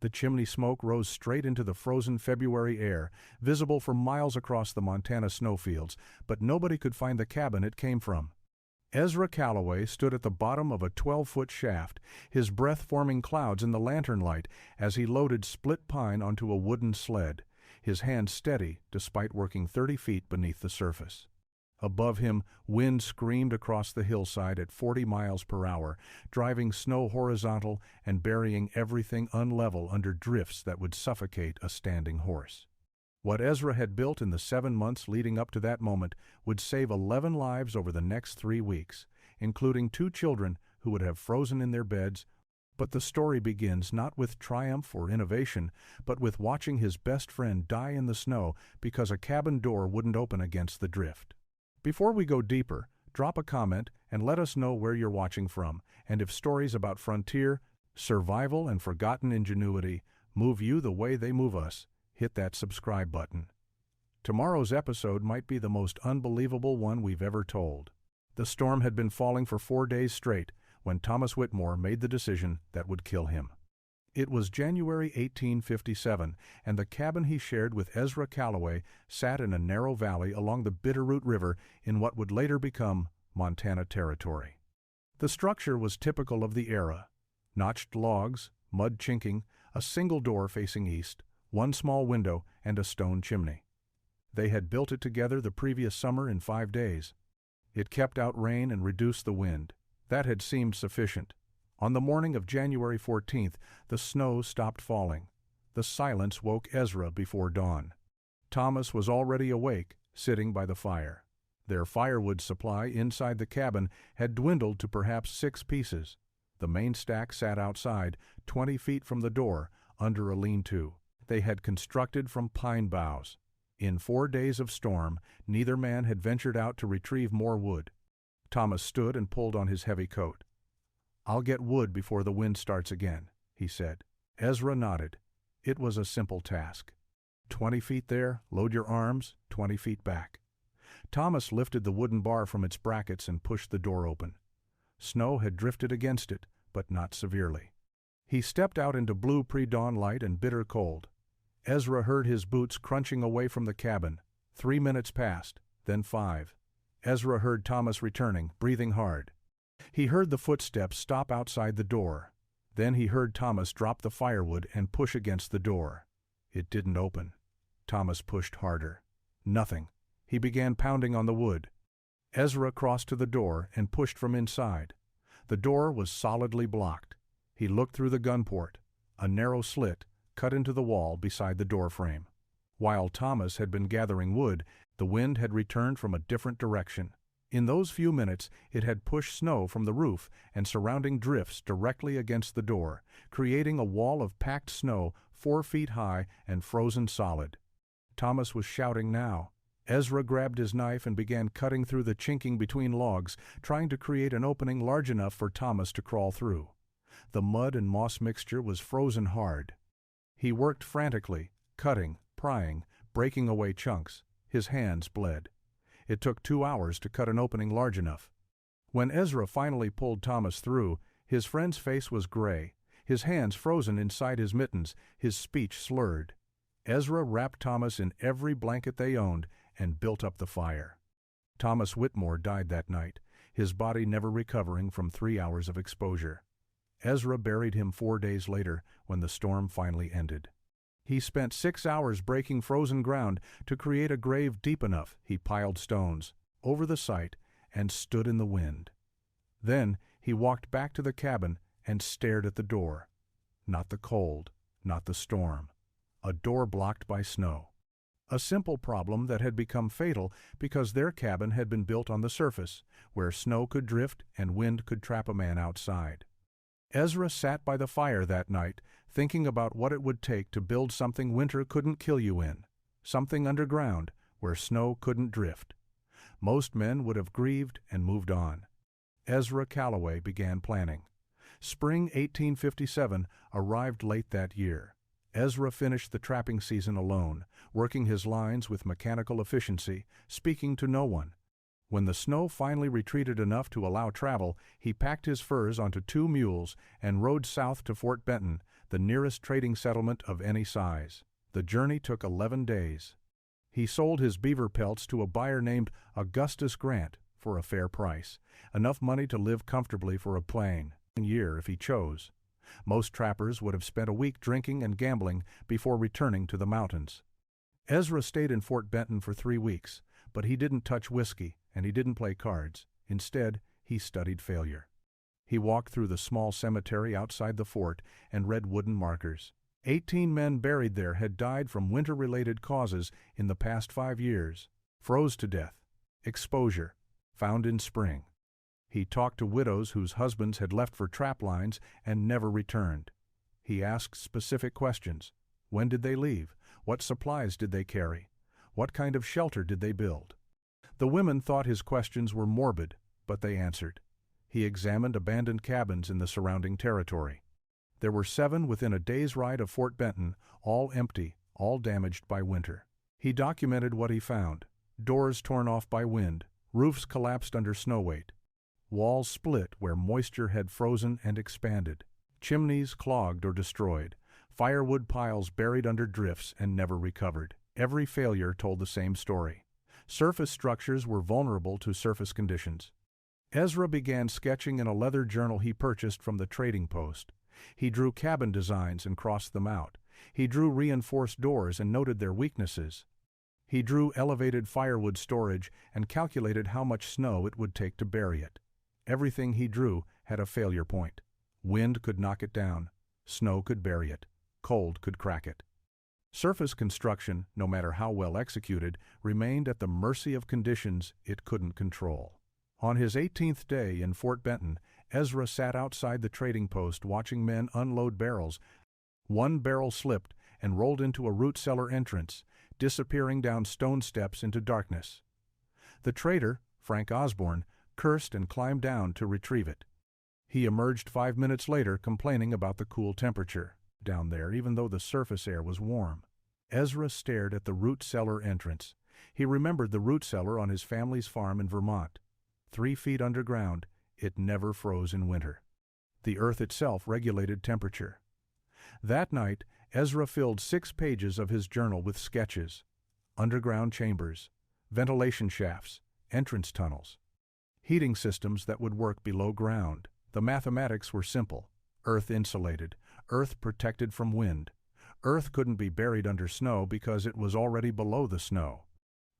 The chimney smoke rose straight into the frozen February air, visible for miles across the Montana snowfields, but nobody could find the cabin it came from. Ezra Calloway stood at the bottom of a 12-foot shaft, his breath forming clouds in the lantern light as he loaded split pine onto a wooden sled, his hands steady despite working 30 feet beneath the surface. Above him, wind screamed across the hillside at 40 miles per hour, driving snow horizontal and burying everything unlevel under drifts that would suffocate a standing horse. What Ezra had built in the 7 months leading up to that moment would save 11 lives over the next 3 weeks, including 2 children who would have frozen in their beds. But the story begins not with triumph or innovation, but with watching his best friend die in the snow because a cabin door wouldn't open against the drift. Before we go deeper, drop a comment and let us know where you're watching from, and if stories about frontier, survival, and forgotten ingenuity move you the way they move us, hit that subscribe button. Tomorrow's episode might be the most unbelievable one we've ever told. The storm had been falling for 4 days straight when Thomas Whitmore made the decision that would kill him. It was January 1857, and the cabin he shared with Ezra Calloway sat in a narrow valley along the Bitterroot River in what would later become Montana Territory. The structure was typical of the era: notched logs, mud chinking, a single door facing east, 1 small window, and a stone chimney. They had built it together the previous summer in 5 days. It kept out rain and reduced the wind. That had seemed sufficient. On the morning of January 14th, the snow stopped falling. The silence woke Ezra before dawn. Thomas was already awake, sitting by the fire. Their firewood supply inside the cabin had dwindled to perhaps 6 pieces. The main stack sat outside, 20 feet from the door, under a lean-to. They had constructed from pine boughs. In 4 days of storm, neither man had ventured out to retrieve more wood. Thomas stood and pulled on his heavy coat. "I'll get wood before the wind starts again," he said. Ezra nodded. It was a simple task. 20 feet there, load your arms, 20 feet back. Thomas lifted the wooden bar from its brackets and pushed the door open. Snow had drifted against it, but not severely. He stepped out into blue pre-dawn light and bitter cold. Ezra heard his boots crunching away from the cabin. 3 minutes passed, then 5. Ezra heard Thomas returning, breathing hard. He heard the footsteps stop outside the door. Then he heard Thomas drop the firewood and push against the door. It didn't open. Thomas pushed harder. Nothing. He began pounding on the wood. Ezra crossed to the door and pushed from inside. The door was solidly blocked. He looked through the gun port, a narrow slit cut into the wall beside the door frame. While Thomas had been gathering wood, the wind had returned from a different direction. In those few minutes, it had pushed snow from the roof and surrounding drifts directly against the door, creating a wall of packed snow 4 feet high and frozen solid. Thomas was shouting now. Ezra grabbed his knife and began cutting through the chinking between logs, trying to create an opening large enough for Thomas to crawl through. The mud and moss mixture was frozen hard. He worked frantically, cutting, prying, breaking away chunks. His hands bled. It took 2 hours to cut an opening large enough. When Ezra finally pulled Thomas through, his friend's face was gray, his hands frozen inside his mittens, his speech slurred. Ezra wrapped Thomas in every blanket they owned and built up the fire. Thomas Whitmore died that night, his body never recovering from 3 hours of exposure. Ezra buried him 4 days later when the storm finally ended. He spent 6 hours breaking frozen ground to create a grave deep enough. He piled stones over the site and stood in the wind. Then he walked back to the cabin and stared at the door. Not the cold, not the storm. A door blocked by snow. A simple problem that had become fatal because their cabin had been built on the surface, where snow could drift and wind could trap a man outside. Ezra sat by the fire that night, thinking about what it would take to build something winter couldn't kill you in, something underground where snow couldn't drift. Most men would have grieved and moved on. Ezra Calloway began planning. Spring 1857 arrived late that year. Ezra finished the trapping season alone, working his lines with mechanical efficiency, speaking to no one. When the snow finally retreated enough to allow travel, he packed his furs onto 2 mules and rode south to Fort Benton, the nearest trading settlement of any size. The journey took 11 days. He sold his beaver pelts to a buyer named Augustus Grant for a fair price, enough money to live comfortably for a plain year if he chose. Most trappers would have spent a week drinking and gambling before returning to the mountains. Ezra stayed in Fort Benton for 3 weeks, but he didn't touch whiskey and he didn't play cards. Instead, he studied failure. He walked through the small cemetery outside the fort and read wooden markers. 18 men buried there had died from winter-related causes in the past 5 years. Froze to death. Exposure. Found in spring. He talked to widows whose husbands had left for trap lines and never returned. He asked specific questions. When did they leave? What supplies did they carry? What kind of shelter did they build? The women thought his questions were morbid, but they answered. He examined abandoned cabins in the surrounding territory. There were 7 within a day's ride of Fort Benton, all empty, all damaged by winter. He documented what he found. Doors torn off by wind, roofs collapsed under snow weight, walls split where moisture had frozen and expanded, chimneys clogged or destroyed, firewood piles buried under drifts and never recovered. Every failure told the same story. Surface structures were vulnerable to surface conditions. Ezra began sketching in a leather journal he purchased from the trading post. He drew cabin designs and crossed them out. He drew reinforced doors and noted their weaknesses. He drew elevated firewood storage and calculated how much snow it would take to bury it. Everything he drew had a failure point. Wind could knock it down. Snow could bury it. Cold could crack it. Surface construction, no matter how well executed, remained at the mercy of conditions it couldn't control. On his 18th day in Fort Benton, Ezra sat outside the trading post watching men unload barrels. One barrel slipped and rolled into a root cellar entrance, disappearing down stone steps into darkness. The trader, Frank Osborne, cursed and climbed down to retrieve it. He emerged 5 minutes later complaining about the cool temperature down there, even though the surface air was warm. Ezra stared at the root cellar entrance. He remembered the root cellar on his family's farm in Vermont. 3 feet underground, it never froze in winter. The earth itself regulated temperature. That night, Ezra filled 6 pages of his journal with sketches. Underground chambers, ventilation shafts, entrance tunnels, heating systems that would work below ground. The mathematics were simple. Earth insulated, earth protected from wind. Earth couldn't be buried under snow because it was already below the snow.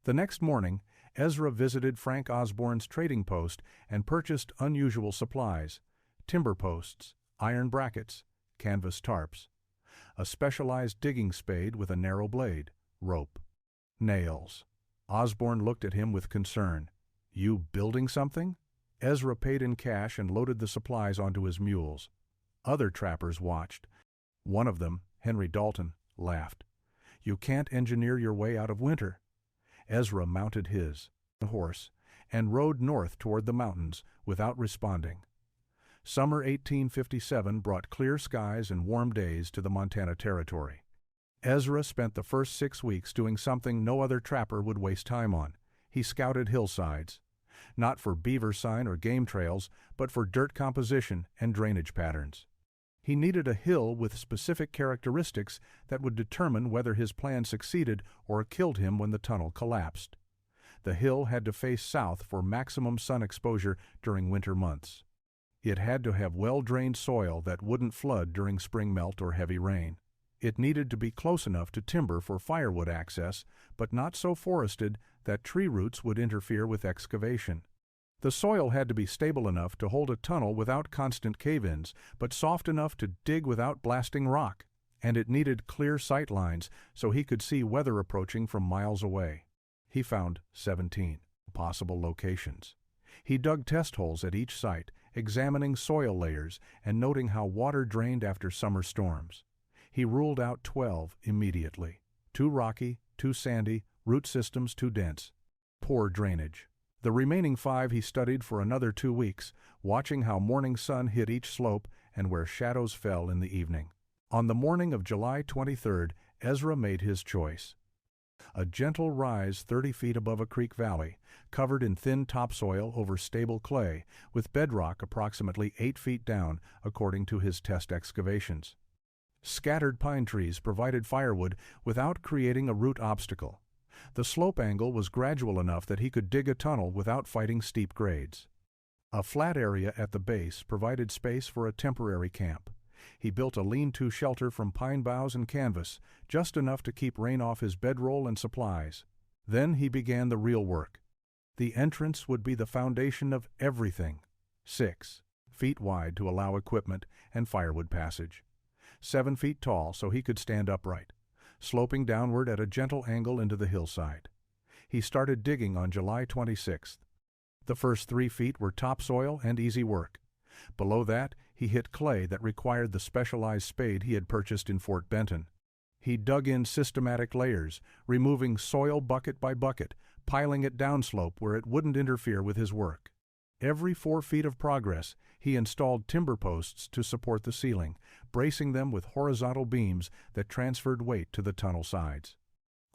The next morning, Ezra visited Frank Osborne's trading post and purchased unusual supplies: timber posts, iron brackets, canvas tarps, a specialized digging spade with a narrow blade, rope, nails. Osborne looked at him with concern. "You building something?" Ezra paid in cash and loaded the supplies onto his mules. Other trappers watched. One of them, Henry Dalton, laughed. "You can't engineer your way out of winter." Ezra mounted his horse and rode north toward the mountains without responding. Summer 1857 brought clear skies and warm days to the Montana Territory. Ezra spent the first 6 weeks doing something no other trapper would waste time on. He scouted hillsides, not for beaver sign or game trails, but for dirt composition and drainage patterns. He needed a hill with specific characteristics that would determine whether his plan succeeded or killed him when the tunnel collapsed. The hill had to face south for maximum sun exposure during winter months. It had to have well-drained soil that wouldn't flood during spring melt or heavy rain. It needed to be close enough to timber for firewood access, but not so forested that tree roots would interfere with excavation. The soil had to be stable enough to hold a tunnel without constant cave-ins, but soft enough to dig without blasting rock. And it needed clear sight lines so he could see weather approaching from miles away. He found 17 possible locations. He dug test holes at each site, examining soil layers and noting how water drained after summer storms. He ruled out 12 immediately. Too rocky, too sandy, root systems too dense. Poor drainage. The remaining 5 he studied for another 2 weeks, watching how morning sun hit each slope and where shadows fell in the evening. On the morning of July 23rd, Ezra made his choice. A gentle rise 30 feet above a creek valley, covered in thin topsoil over stable clay, with bedrock approximately 8 feet down, according to his test excavations. Scattered pine trees provided firewood without creating a root obstacle. The slope angle was gradual enough that he could dig a tunnel without fighting steep grades. A flat area at the base provided space for a temporary camp. He built a lean-to shelter from pine boughs and canvas, just enough to keep rain off his bedroll and supplies. Then he began the real work. The entrance would be the foundation of everything. 6 feet wide to allow equipment and firewood passage. 7 feet tall so he could stand upright, sloping downward at a gentle angle into the hillside. He started digging on July 26th. The first 3 feet were topsoil and easy work. Below that, he hit clay that required the specialized spade he had purchased in Fort Benton. He dug in systematic layers, removing soil bucket by bucket, piling it downslope where it wouldn't interfere with his work. Every 4 feet of progress, he installed timber posts to support the ceiling, bracing them with horizontal beams that transferred weight to the tunnel sides.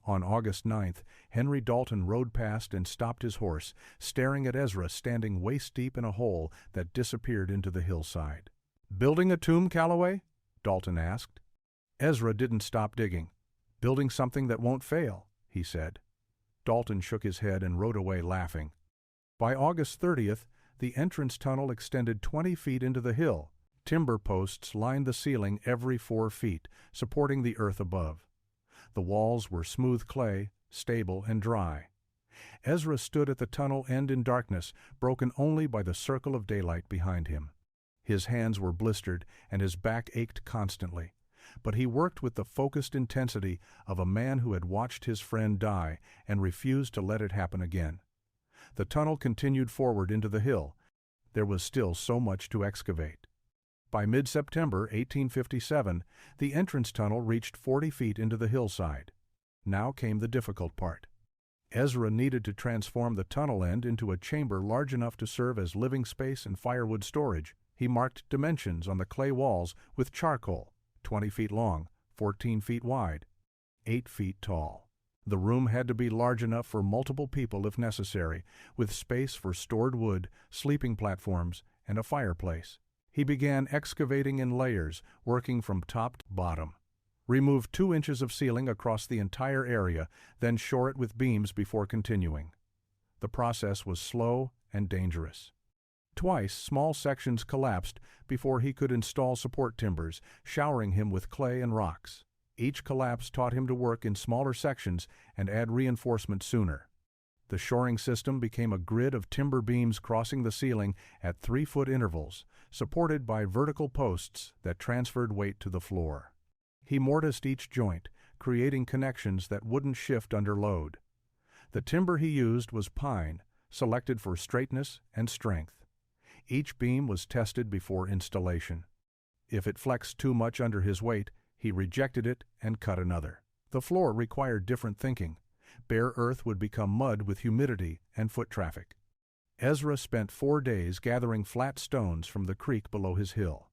On August 9th, Henry Dalton rode past and stopped his horse, staring at Ezra standing waist-deep in a hole that disappeared into the hillside. "Building a tomb, Calloway?" Dalton asked. Ezra didn't stop digging. "Building something that won't fail," he said. Dalton shook his head and rode away laughing. By August 30th, the entrance tunnel extended 20 feet into the hill. Timber posts lined the ceiling every 4 feet, supporting the earth above. The walls were smooth clay, stable and dry. Ezra stood at the tunnel end in darkness, broken only by the circle of daylight behind him. His hands were blistered and his back ached constantly, but he worked with the focused intensity of a man who had watched his friend die and refused to let it happen again. The tunnel continued forward into the hill. There was still so much to excavate. By mid-September 1857, the entrance tunnel reached 40 feet into the hillside. Now came the difficult part. Ezra needed to transform the tunnel end into a chamber large enough to serve as living space and firewood storage. He marked dimensions on the clay walls with charcoal, 20 feet long, 14 feet wide, 8 feet tall. The room had to be large enough for multiple people if necessary, with space for stored wood, sleeping platforms, and a fireplace. He began excavating in layers, working from top to bottom. Removed 2 inches of ceiling across the entire area, then shore it with beams before continuing. The process was slow and dangerous. Twice, small sections collapsed before he could install support timbers, showering him with clay and rocks. Each collapse taught him to work in smaller sections and add reinforcement sooner. The shoring system became a grid of timber beams crossing the ceiling at 3-foot intervals, supported by vertical posts that transferred weight to the floor. He mortised each joint, creating connections that wouldn't shift under load. The timber he used was pine, selected for straightness and strength. Each beam was tested before installation. If it flexed too much under his weight, he rejected it and cut another. The floor required different thinking. Bare earth would become mud with humidity and foot traffic. Ezra spent 4 days gathering flat stones from the creek below his hill.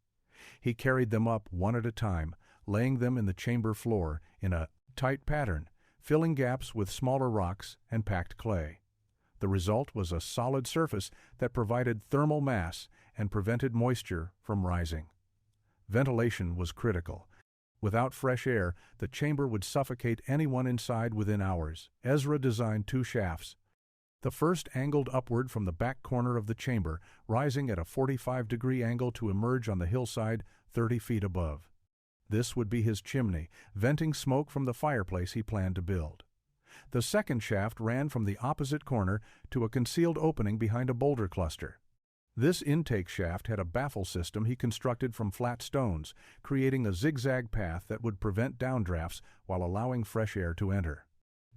He carried them up one at a time, laying them in the chamber floor in a tight pattern, filling gaps with smaller rocks and packed clay. The result was a solid surface that provided thermal mass and prevented moisture from rising. Ventilation was critical. Without fresh air, the chamber would suffocate anyone inside within hours. Ezra designed 2 shafts. The first angled upward from the back corner of the chamber, rising at a 45-degree angle to emerge on the hillside 30 feet above. This would be his chimney, venting smoke from the fireplace he planned to build. The second shaft ran from the opposite corner to a concealed opening behind a boulder cluster. This intake shaft had a baffle system he constructed from flat stones, creating a zigzag path that would prevent downdrafts while allowing fresh air to enter.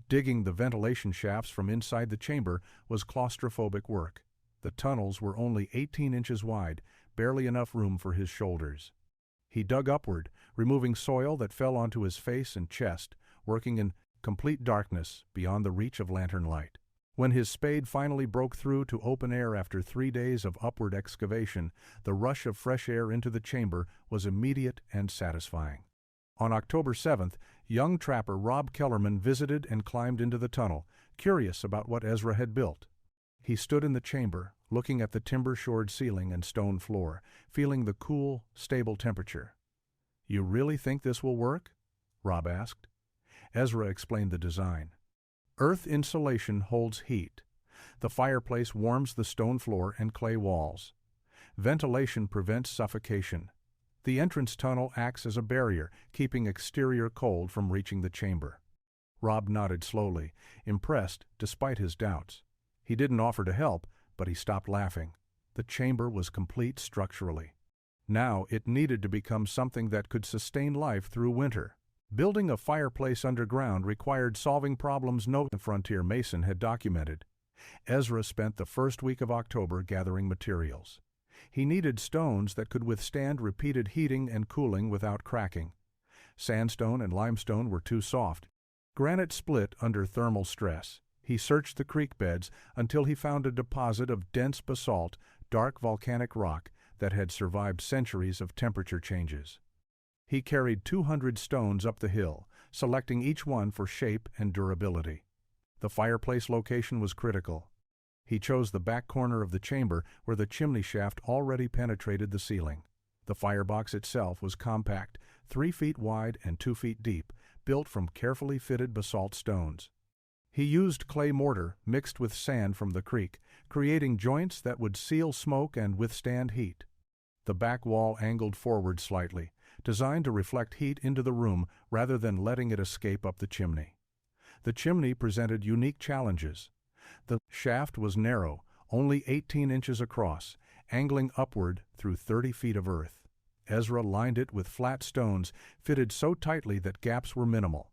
Digging the ventilation shafts from inside the chamber was claustrophobic work. The tunnels were only 18 inches wide, barely enough room for his shoulders. He dug upward, removing soil that fell onto his face and chest, working in complete darkness beyond the reach of lantern light. When his spade finally broke through to open air after 3 days of upward excavation, the rush of fresh air into the chamber was immediate and satisfying. On October 7th, young trapper Rob Kellerman visited and climbed into the tunnel, curious about what Ezra had built. He stood in the chamber, looking at the timber-shored ceiling and stone floor, feeling the cool, stable temperature. "You really think this will work?" Rob asked. Ezra explained the design. Earth insulation holds heat. The fireplace warms the stone floor and clay walls. Ventilation prevents suffocation. The entrance tunnel acts as a barrier, keeping exterior cold from reaching the chamber. Rob nodded slowly, impressed despite his doubts. He didn't offer to help, but he stopped laughing. The chamber was complete structurally. Now it needed to become something that could sustain life through winter. Building a fireplace underground required solving problems no frontier mason had documented. Ezra spent the first week of October gathering materials. He needed stones that could withstand repeated heating and cooling without cracking. Sandstone and limestone were too soft. Granite split under thermal stress. He searched the creek beds until he found a deposit of dense basalt, dark volcanic rock that had survived centuries of temperature changes. He carried 200 stones up the hill, selecting each one for shape and durability. The fireplace location was critical. He chose the back corner of the chamber where the chimney shaft already penetrated the ceiling. The firebox itself was compact, 3 feet wide and 2 feet deep, built from carefully fitted basalt stones. He used clay mortar mixed with sand from the creek, creating joints that would seal smoke and withstand heat. The back wall angled forward slightly, designed to reflect heat into the room rather than letting it escape up the chimney. The chimney presented unique challenges. The shaft was narrow, only 18 inches across, angling upward through 30 feet of earth. Ezra lined it with flat stones fitted so tightly that gaps were minimal.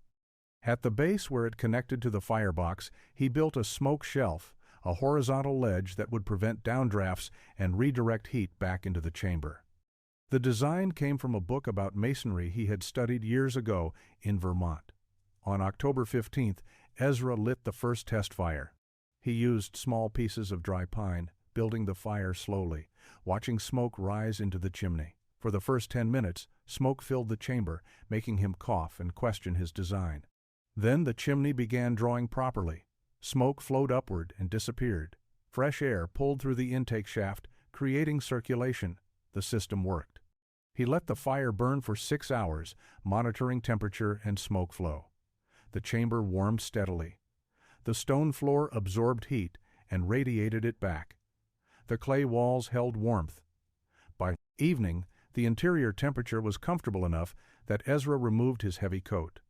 At the base where it connected to the firebox, he built a smoke shelf, a horizontal ledge that would prevent downdrafts and redirect heat back into the chamber. The design came from a book about masonry he had studied years ago in Vermont. On October 15th, Ezra lit the first test fire. He used small pieces of dry pine, building the fire slowly, watching smoke rise into the chimney. For the first 10 minutes, smoke filled the chamber, making him cough and question his design. Then the chimney began drawing properly. Smoke flowed upward and disappeared. Fresh air pulled through the intake shaft, creating circulation. The system worked. He let the fire burn for 6 hours, monitoring temperature and smoke flow. The chamber warmed steadily. The stone floor absorbed heat and radiated it back. The clay walls held warmth. By evening, the interior temperature was comfortable enough that Ezra removed his heavy coat.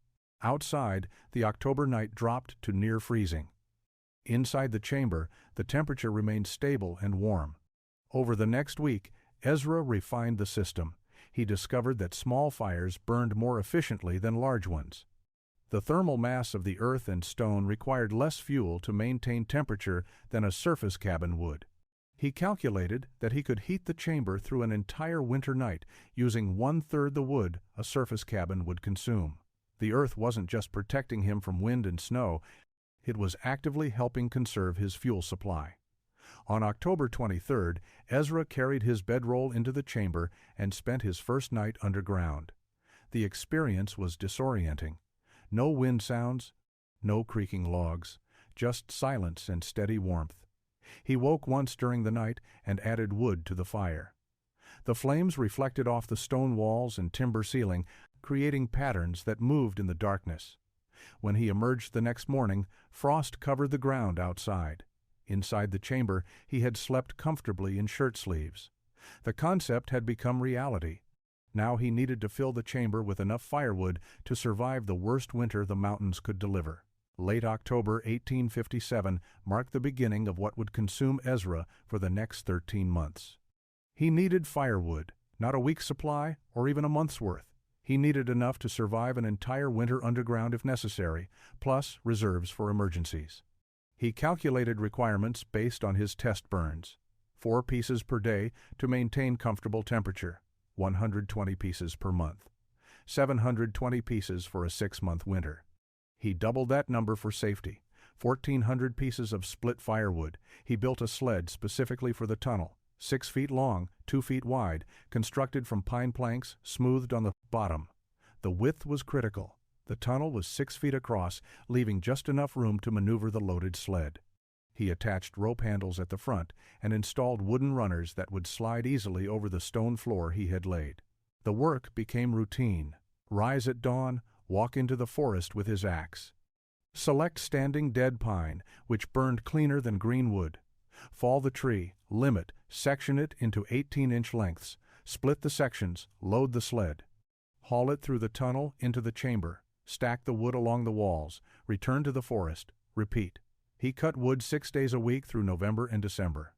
Outside, the October night dropped to near freezing. Inside the chamber, the temperature remained stable and warm. Over the next week, Ezra refined the system. He discovered that small fires burned more efficiently than large ones. The thermal mass of the earth and stone required less fuel to maintain temperature than a surface cabin would. He calculated that he could heat the chamber through an entire winter night using 1/3 the wood a surface cabin would consume. The earth wasn't just protecting him from wind and snow, it was actively helping conserve his fuel supply. On October 23rd, Ezra carried his bedroll into the chamber and spent his first night underground. The experience was disorienting. No wind sounds, no creaking logs, just silence and steady warmth. He woke once during the night and added wood to the fire. The flames reflected off the stone walls and timber ceiling, creating patterns that moved in the darkness. When he emerged the next morning, frost covered the ground outside. Inside the chamber, he had slept comfortably in shirt sleeves. The concept had become reality. Now he needed to fill the chamber with enough firewood to survive the worst winter the mountains could deliver. Late October 1857 marked the beginning of what would consume Ezra for the next 13 months. He needed firewood, not a week's supply or even a month's worth. He needed enough to survive an entire winter underground if necessary, plus reserves for emergencies. He calculated requirements based on his test burns. 4 pieces per day to maintain comfortable temperature. 120 pieces per month. 720 pieces for a 6-month winter. He doubled that number for safety. 1,400 pieces of split firewood. He built a sled specifically for the tunnel, 6 feet long, 2 feet wide, constructed from pine planks, smoothed on the bottom. The width was critical. The tunnel was 6 feet across, leaving just enough room to maneuver the loaded sled. He attached rope handles at the front and installed wooden runners that would slide easily over the stone floor he had laid. The work became routine. Rise at dawn, walk into the forest with his axe. Select standing dead pine, which burned cleaner than green wood. Fall the tree, limb it, section it into 18-inch lengths, split the sections, load the sled. Haul it through the tunnel into the chamber, stack the wood along the walls, return to the forest, repeat. He cut wood 6 days a week through November and December.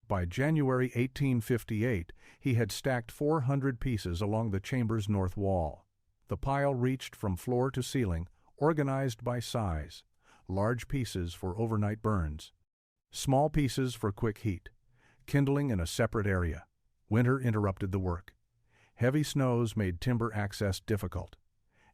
By January 1858, he had stacked 400 pieces along the chamber's north wall. The pile reached from floor to ceiling, organized by size. Large pieces for overnight burns. Small pieces for quick heat. Kindling in a separate area. Winter interrupted the work. Heavy snows made timber access difficult.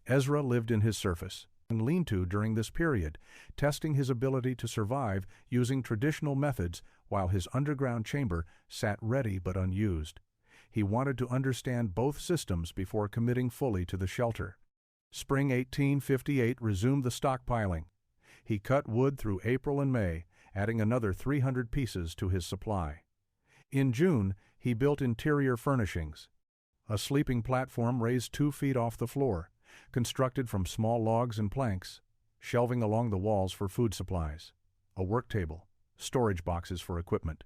Ezra lived in his surface and lean-to during this period, testing his ability to survive using traditional methods while his underground chamber sat ready but unused. He wanted to understand both systems before committing fully to the shelter. Spring 1858 resumed the stockpiling. He cut wood through April and May, adding another 300 pieces to his supply. In June, he built interior furnishings. A sleeping platform raised 2 feet off the floor, constructed from small logs and planks, shelving along the walls for food supplies, a work table, storage boxes for equipment.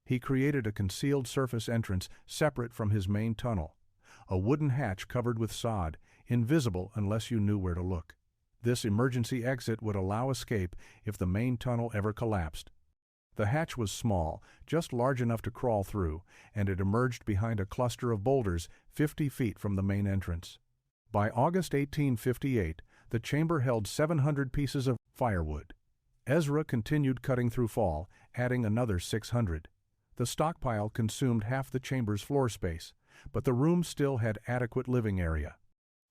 He created a concealed surface entrance separate from his main tunnel, a wooden hatch covered with sod, invisible unless you knew where to look. This emergency exit would allow escape if the main tunnel ever collapsed. The hatch was small, just large enough to crawl through, and it emerged behind a cluster of boulders 50 feet from the main entrance. By August 1858, the chamber held 700 pieces of firewood. Ezra continued cutting through fall, adding another 600. The stockpile consumed half the chamber's floor space, but the room still had adequate living area.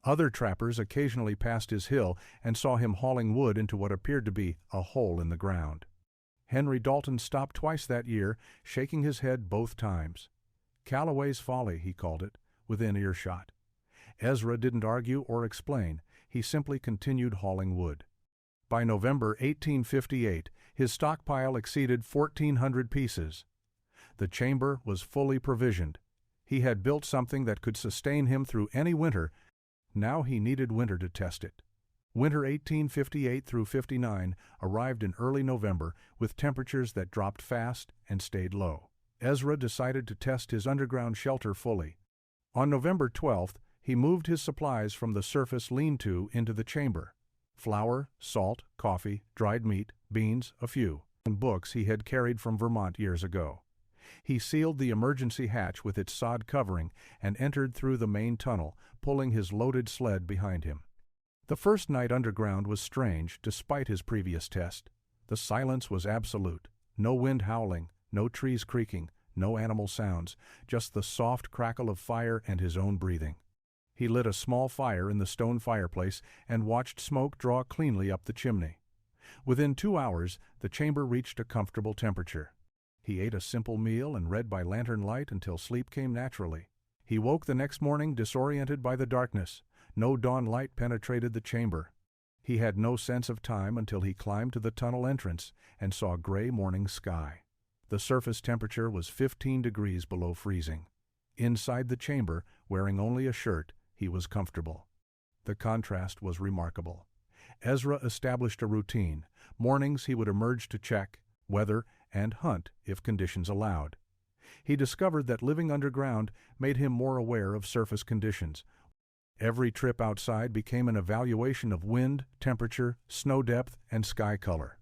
Other trappers occasionally passed his hill and saw him hauling wood into what appeared to be a hole in the ground. Henry Dalton stopped twice that year, shaking his head both times. Callaway's Folly, he called it, within earshot. Ezra didn't argue or explain. He simply continued hauling wood. By November 1858, his stockpile exceeded 1,400 pieces. The chamber was fully provisioned. He had built something that could sustain him through any winter. Now he needed winter to test it. Winter 1858 through 59 arrived in early November with temperatures that dropped fast and stayed low. Ezra decided to test his underground shelter fully. On November 12th, he moved his supplies from the surface lean-to into the chamber. Flour, salt, coffee, dried meat, beans, a few, and books he had carried from Vermont years ago. He sealed the emergency hatch with its sod covering and entered through the main tunnel, pulling his loaded sled behind him. The first night underground was strange, despite his previous test. The silence was absolute. No wind howling, no trees creaking, no animal sounds, just the soft crackle of fire and his own breathing. He lit a small fire in the stone fireplace and watched smoke draw cleanly up the chimney. Within 2 hours, the chamber reached a comfortable temperature. He ate a simple meal and read by lantern light until sleep came naturally. He woke the next morning disoriented by the darkness. No dawn light penetrated the chamber. He had no sense of time until he climbed to the tunnel entrance and saw gray morning sky. The surface temperature was 15 degrees below freezing. Inside the chamber, wearing only a shirt, he was comfortable. The contrast was remarkable. Ezra established a routine. Mornings he would emerge to check weather and hunt if conditions allowed. He discovered that living underground made him more aware of surface conditions. Every trip outside became an evaluation of wind, temperature, snow depth, and sky color.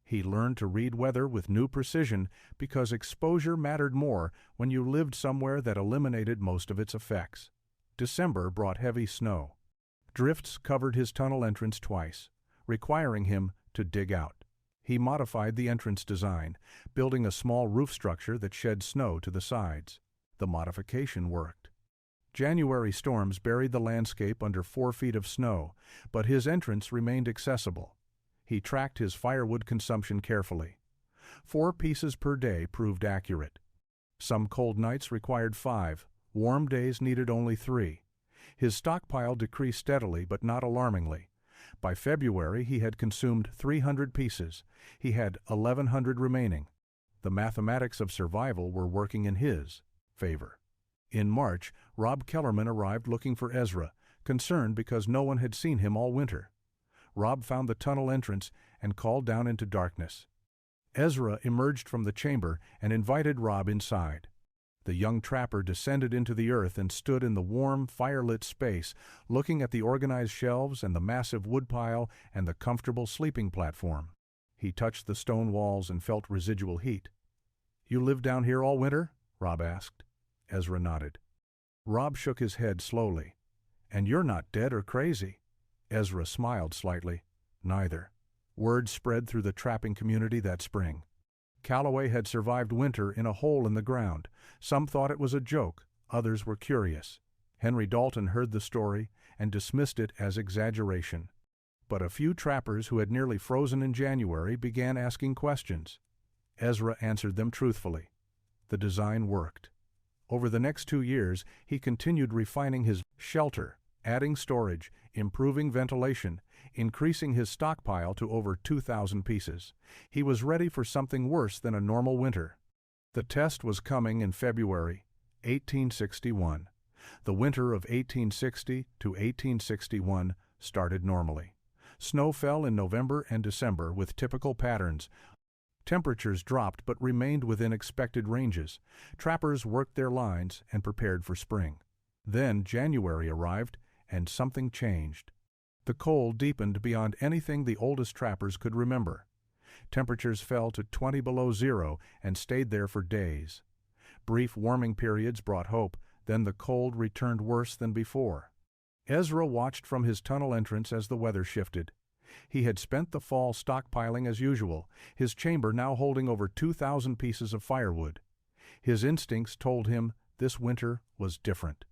He learned to read weather with new precision because exposure mattered more when you lived somewhere that eliminated most of its effects. December brought heavy snow. Drifts covered his tunnel entrance twice, requiring him to dig out. He modified the entrance design, building a small roof structure that shed snow to the sides. The modification worked. January storms buried the landscape under 4 feet of snow, but his entrance remained accessible. He tracked his firewood consumption carefully. 4 pieces per day proved accurate. Some cold nights required 5. Warm days needed only 3. His stockpile decreased steadily but not alarmingly. By February he had consumed 300 pieces. He had 1,100 remaining. The mathematics of survival were working in his favor. In March, Rob Kellerman arrived looking for Ezra, concerned because no one had seen him all winter. Rob found the tunnel entrance and called down into darkness. Ezra emerged from the chamber and invited Rob inside. The young trapper descended into the earth and stood in the warm, fire-lit space, looking at the organized shelves and the massive woodpile and the comfortable sleeping platform. He touched the stone walls and felt residual heat. "You live down here all winter?" Rob asked. Ezra nodded. Rob shook his head slowly. "And you're not dead or crazy?" Ezra smiled slightly. "Neither." Word spread through the trapping community that spring. Calloway had survived winter in a hole in the ground. Some thought it was a joke, others were curious. Henry Dalton heard the story and dismissed it as exaggeration. But a few trappers who had nearly frozen in January began asking questions. Ezra answered them truthfully. The design worked. Over the next 2 years, he continued refining his shelter, adding storage, improving ventilation, increasing his stockpile to over 2,000 pieces. He was ready for something worse than a normal winter. The test was coming in February 1861. The winter of 1860 to 1861 started normally. Snow fell in November and December with typical patterns. Temperatures dropped but remained within expected ranges. Trappers worked their lines and prepared for spring. Then January arrived, and something changed. The cold deepened beyond anything the oldest trappers could remember. Temperatures fell to 20 below zero and stayed there for days. Brief warming periods brought hope, then the cold returned worse than before. Ezra watched from his tunnel entrance as the weather shifted. He had spent the fall stockpiling as usual, his chamber now holding over 2,000 pieces of firewood. His instincts told him this winter was different.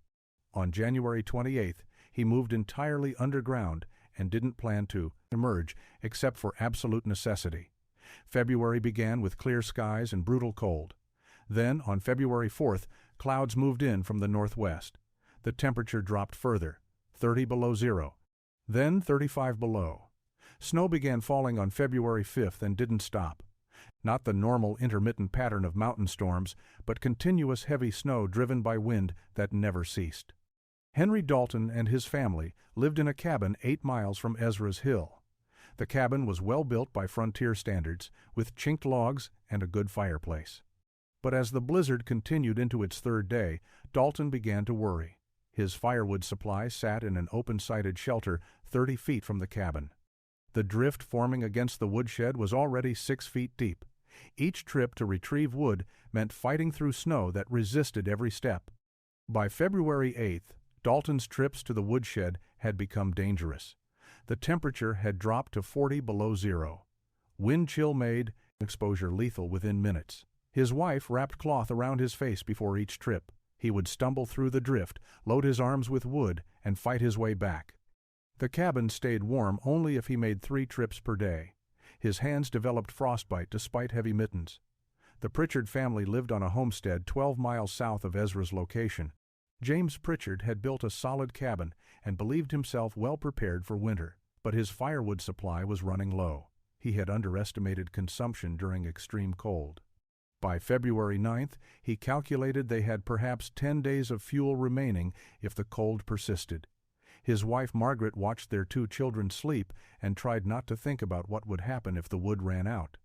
On January 28th, he moved entirely underground and didn't plan to emerge except for absolute necessity. February began with clear skies and brutal cold. Then, on February 4th, clouds moved in from the northwest. The temperature dropped further, 30 below zero, then 35 below. Snow began falling on February 5th and didn't stop. Not the normal intermittent pattern of mountain storms, but continuous heavy snow driven by wind that never ceased. Henry Dalton and his family lived in a cabin 8 miles from Ezra's Hill. The cabin was well built by frontier standards, with chinked logs and a good fireplace. But as the blizzard continued into its 3rd day, Dalton began to worry. His firewood supply sat in an open-sided shelter 30 feet from the cabin. The drift forming against the woodshed was already 6 feet deep. Each trip to retrieve wood meant fighting through snow that resisted every step. By February 8th, Dalton's trips to the woodshed had become dangerous. The temperature had dropped to 40 below zero. Wind chill made exposure lethal within minutes. His wife wrapped cloth around his face before each trip. He would stumble through the drift, load his arms with wood, and fight his way back. The cabin stayed warm only if he made 3 trips per day. His hands developed frostbite despite heavy mittens. The Pritchard family lived on a homestead 12 miles south of Ezra's location. James Pritchard had built a solid cabin and believed himself well prepared for winter, but his firewood supply was running low. He had underestimated consumption during extreme cold. By February 9th, he calculated they had perhaps 10 days of fuel remaining if the cold persisted. His wife Margaret watched their 2 children sleep and tried not to think about what would happen if the wood ran out.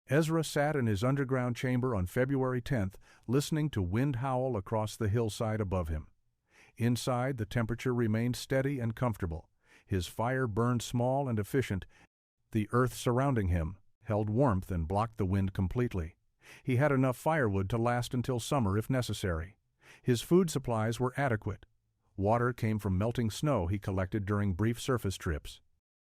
Ezra sat in his underground chamber on February 10th, listening to wind howl across the hillside above him. Inside, the temperature remained steady and comfortable. His fire burned small and efficient. The earth surrounding him held warmth and blocked the wind completely. He had enough firewood to last until summer if necessary. His food supplies were adequate. Water came from melting snow he collected during brief surface trips.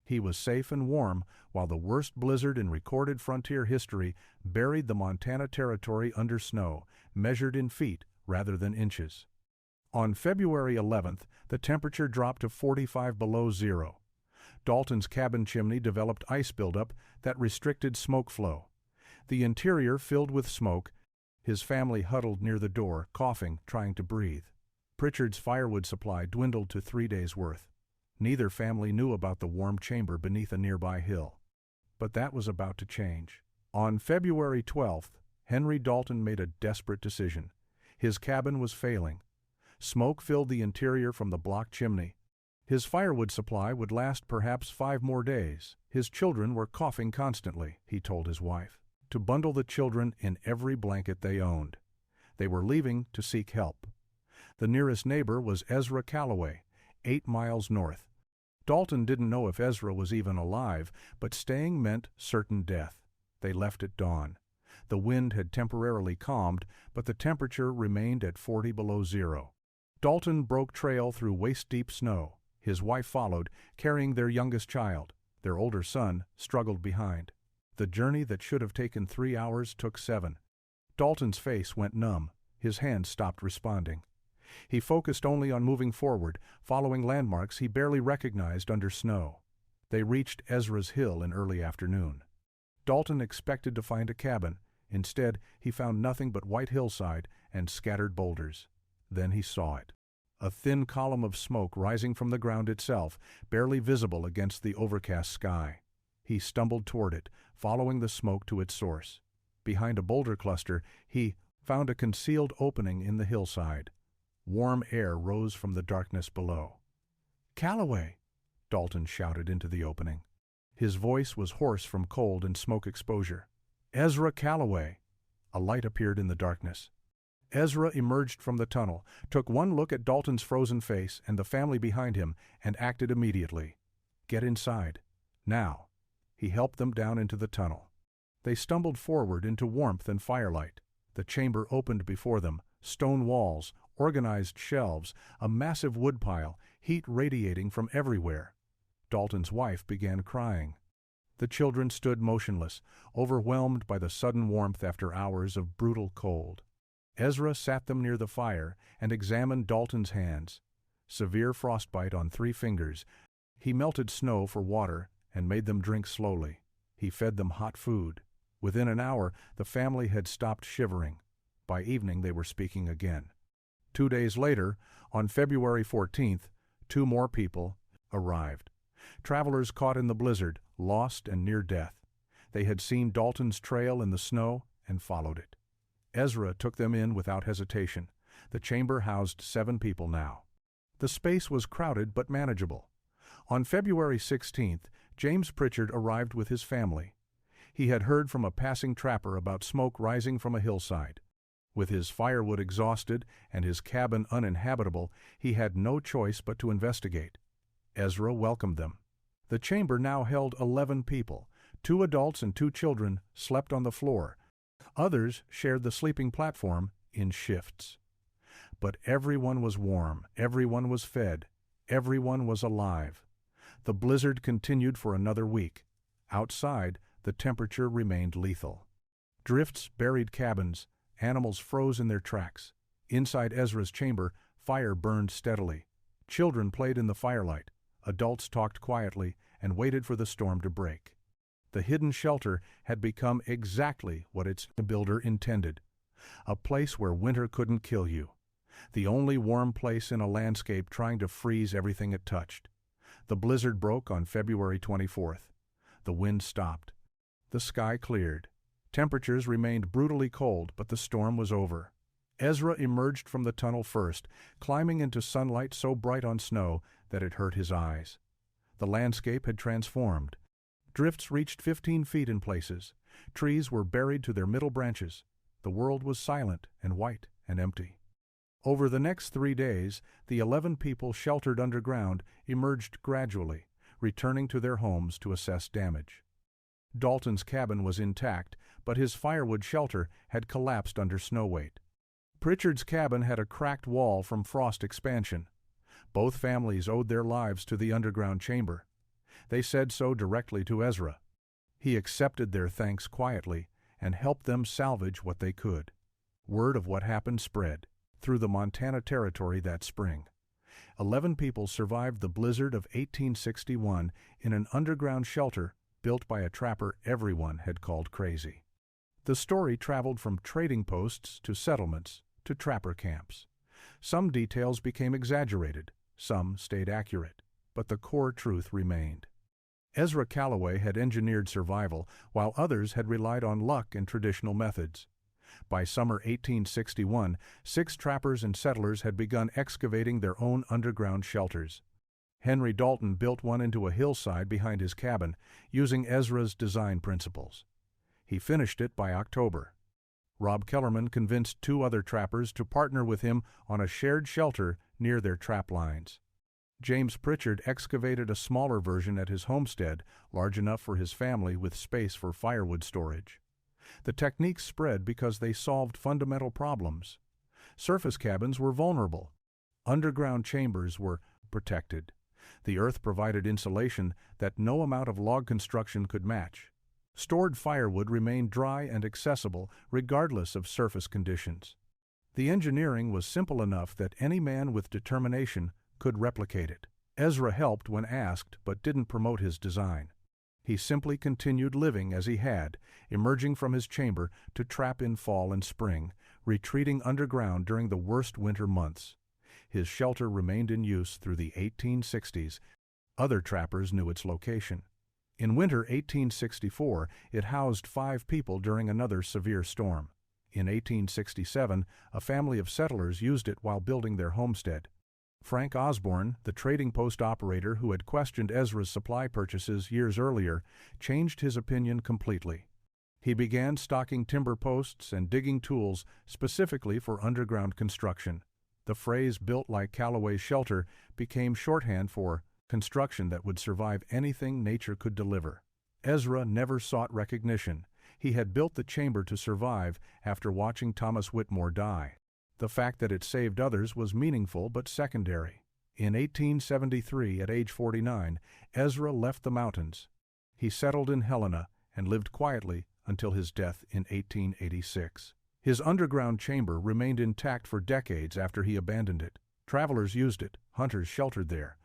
He was safe and warm while the worst blizzard in recorded frontier history buried the Montana Territory under snow, measured in feet rather than inches. On February 11th, the temperature dropped to 45 below zero. Dalton's cabin chimney developed ice buildup that restricted smoke flow. The interior filled with smoke. His family huddled near the door, coughing, trying to breathe. Pritchard's firewood supply dwindled to 3 days' worth. Neither family knew about the warm chamber beneath a nearby hill. But that was about to change. On February 12th, Henry Dalton made a desperate decision. His cabin was failing. Smoke filled the interior from the block chimney. His firewood supply would last perhaps 5 more days. His children were coughing constantly, he told his wife, to bundle the children in every blanket they owned. They were leaving to seek help. The nearest neighbor was Ezra Calloway, 8 miles north. Dalton didn't know if Ezra was even alive, but staying meant certain death. They left at dawn. The wind had temporarily calmed, but the temperature remained at 40 below zero. Dalton broke trail through waist-deep snow. His wife followed, carrying their youngest child. Their older son struggled behind. The journey that should have taken 3 hours took 7. Dalton's face went numb. His hands stopped responding. He focused only on moving forward, following landmarks he barely recognized under snow. They reached Ezra's Hill in early afternoon. Dalton expected to find a cabin. Instead, he found nothing but white hillside and scattered boulders. Then he saw it. A thin column of smoke rising from the ground itself, barely visible against the overcast sky. He stumbled toward it, following the smoke to its source. Behind a boulder cluster, he found a concealed opening in the hillside. Warm air rose from the darkness below. "Calloway!" Dalton shouted into the opening. His voice was hoarse from cold and smoke exposure. "Ezra Calloway!" A light appeared in the darkness. Ezra emerged from the tunnel, took one look at Dalton's frozen face and the family behind him, and acted immediately. "Get inside. Now." He helped them down into the tunnel. They stumbled forward into warmth and firelight. The chamber opened before them, stone walls, organized shelves, a massive woodpile, heat radiating from everywhere. Dalton's wife began crying. The children stood motionless, overwhelmed by the sudden warmth after hours of brutal cold. Ezra sat them near the fire and examined Dalton's hands. Severe frostbite on 3 fingers. He melted snow for water and made them drink slowly. He fed them hot food. Within an hour, the family had stopped shivering. By evening, they were speaking again. 2 days later, on February 14th, 2 more people arrived. Travelers caught in the blizzard, lost and near death. They had seen Dalton's trail in the snow and followed it. Ezra took them in without hesitation. The chamber housed 7 people now. The space was crowded but manageable. On February 16th, James Pritchard arrived with his family. He had heard from a passing trapper about smoke rising from a hillside. With his firewood exhausted and his cabin uninhabitable, he had no choice but to investigate. Ezra welcomed them. The chamber now held 11 people. 2 adults and 2 children slept on the floor. Others shared the sleeping platform in shifts. But everyone was warm, everyone was fed, everyone was alive. The blizzard continued for another week. Outside, the temperature remained lethal. Drifts buried cabins, animals froze in their tracks. Inside Ezra's chamber, fire burned steadily. Children played in the firelight. Adults talked quietly and waited for the storm to break. The hidden shelter had become exactly what its builder intended. A place where winter couldn't kill you. The only warm place in a landscape trying to freeze everything it touched. The blizzard broke on February 24th. The wind stopped. The sky cleared. Temperatures remained brutally cold, but the storm was over. Ezra emerged from the tunnel first, climbing into sunlight so bright on snow that it hurt his eyes. The landscape had transformed. Drifts reached 15 feet in places. Trees were buried to their middle branches. The world was silent and white and empty. Over the next 3 days, the 11 people sheltered underground emerged gradually, returning to their homes to assess damage. Dalton's cabin was intact, but his firewood shelter had collapsed under snow weight. Pritchard's cabin had a cracked wall from frost expansion. Both families owed their lives to the underground chamber. They said so directly to Ezra. He accepted their thanks quietly and helped them salvage what they could. Word of what happened spread through the Montana Territory that spring. 11 people survived the blizzard of 1861 in an underground shelter built by a trapper everyone had called crazy. The story traveled from trading posts to settlements to trapper camps. Some details became exaggerated, some stayed accurate, but the core truth remained. Ezra Calloway had engineered survival, while others had relied on luck and traditional methods. By summer 1861, 6 trappers and settlers had begun excavating their own underground shelters. Henry Dalton built one into a hillside behind his cabin, using Ezra's design principles. He finished it by October. Rob Kellerman convinced 2 other trappers to partner with him on a shared shelter near their trap lines. James Pritchard excavated a smaller version at his homestead, large enough for his family with space for firewood storage. The techniques spread because they solved fundamental problems. Surface cabins were vulnerable. Underground chambers were protected. The earth provided insulation that no amount of log construction could match. Stored firewood remained dry and accessible regardless of surface conditions. The engineering was simple enough that any man with determination could replicate it. Ezra helped when asked but didn't promote his design. He simply continued living as he had, emerging from his chamber to trap in fall and spring, retreating underground during the worst winter months. His shelter remained in use through the 1860s. Other trappers knew its location. In winter 1864, it housed 5 people during another severe storm. In 1867, a family of settlers used it while building their homestead. Frank Osborne, the trading post operator who had questioned Ezra's supply purchases years earlier, changed his opinion completely. He began stocking timber posts and digging tools specifically for underground construction. The phrase "built like Callaway's shelter" became shorthand for construction that would survive anything nature could deliver. Ezra never sought recognition. He had built the chamber to survive after watching Thomas Whitmore die. The fact that it saved others was meaningful but secondary. In 1873, at age 49, Ezra left the mountains. He settled in Helena and lived quietly until his death in 1886. His underground chamber remained intact for decades after he abandoned it. Travelers used it, hunters sheltered there.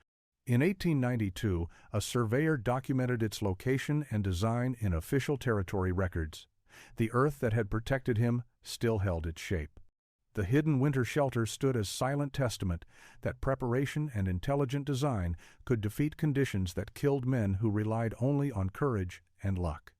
In 1892, a surveyor documented its location and design in official territory records. The earth that had protected him still held its shape. The hidden winter shelter stood as silent testament that preparation and intelligent design could defeat conditions that killed men who relied only on courage and luck.